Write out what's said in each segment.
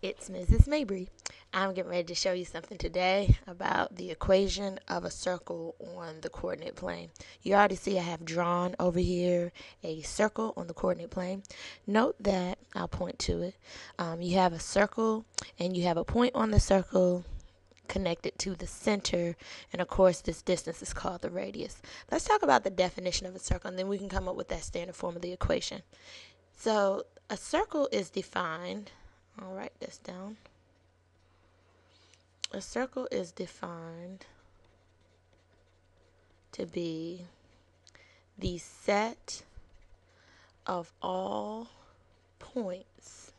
It's Mrs. Mabry. I'm getting ready to show you something today about the equation of a circle on the coordinate plane. You already see I have drawn over here a circle on the coordinate plane. Note that, I'll point to it, you have a circle and you have a point on the circle connected to the center, and of course this distance is called the radius. Let's talk about the definition of a circle, and then we can come up with that standard form of the equation. So a circle is defined, I'll write this down. A circle is defined to be the set of all points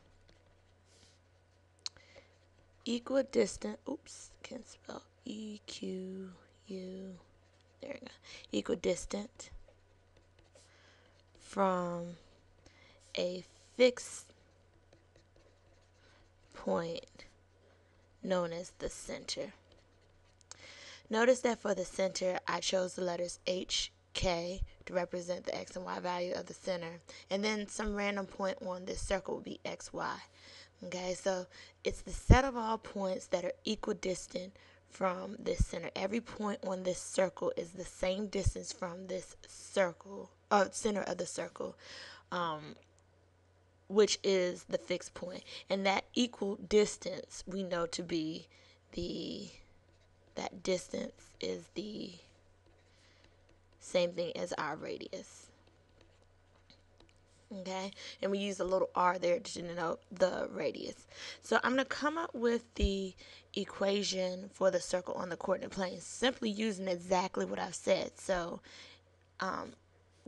equidistant, can't spell, E-Q-U, there we go, equidistant from a fixed point known as the center. Notice that for the center, I chose the letters H, K to represent the x and y value of the center, and then some random point on this circle would be x, y. Okay, so it's the set of all points that are equidistant from this center. Every point on this circle is the same distance from this circle, center of the circle, which is the fixed point. And that equal distance we know to be that distance is the same thing as our radius. Okay, and we use a little r there to denote the radius. So I'm going to come up with the equation for the circle on the coordinate plane simply using exactly what I've said. So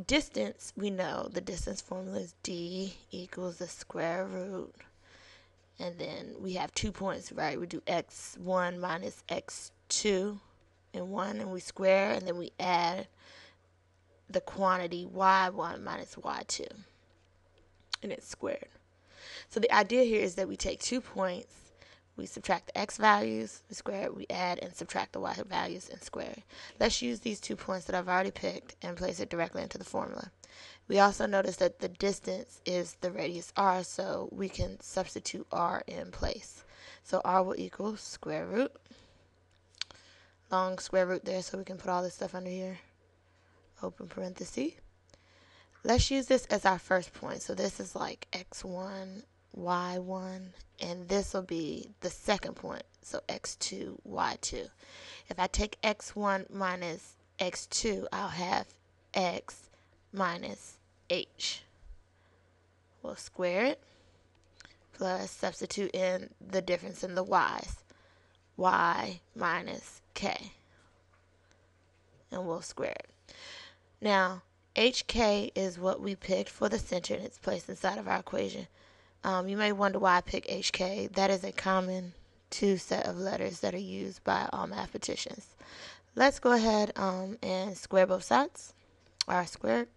distance, we know the distance formula is d equals the square root, and then we have 2 points, right? We do x1 minus x2 and 1, and we square, and then we add the quantity y1 minus y2, and it's squared. So the idea here is that we take 2 points, we subtract the x values, we square it, we add and subtract the y values and square it. Let's use these 2 points that I've already picked and place it directly into the formula. We also notice that the distance is the radius r, so we can substitute r in place. So r will equal square root, long square root there, so we can put all this stuff under here, open parenthesis. Let's use this as our first point. So this is like x1, y1, and this will be the second point, so x2, y2. If I take x1 minus x2, I'll have x minus h. We'll square it, plus substitute in the difference in the y's, y minus k, and we'll square it. Now, hk is what we picked for the center, and it's placed inside of our equation. You may wonder why I picked HK. That is a common 2 set of letters that are used by all mathematicians. Let's go ahead and square both sides. R squared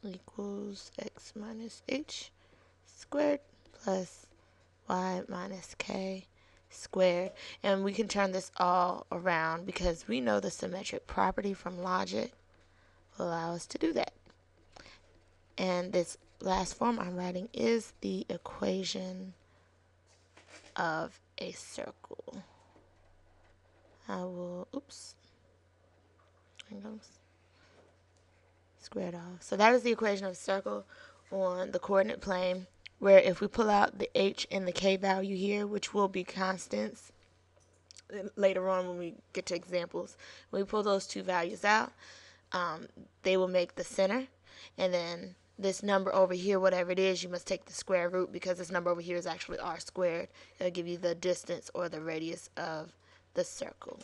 equals x minus h squared plus y minus k squared. And we can turn this all around because we know the symmetric property from logic will allow us to do that. And this last form I'm writing is the equation of a circle. I will, there it goes, square it off. So that is the equation of a circle on the coordinate plane, where if we pull out the h and the k value here, which will be constants later on when we get to examples, when we pull those 2 values out, they will make the center, and then this number over here, whatever it is, you must take the square root because this number over here is actually r squared. It'll give you the distance or the radius of the circle.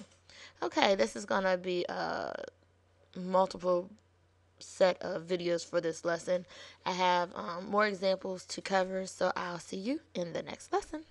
Okay, this is going to be a multiple set of videos for this lesson. I have more examples to cover, so I'll see you in the next lesson.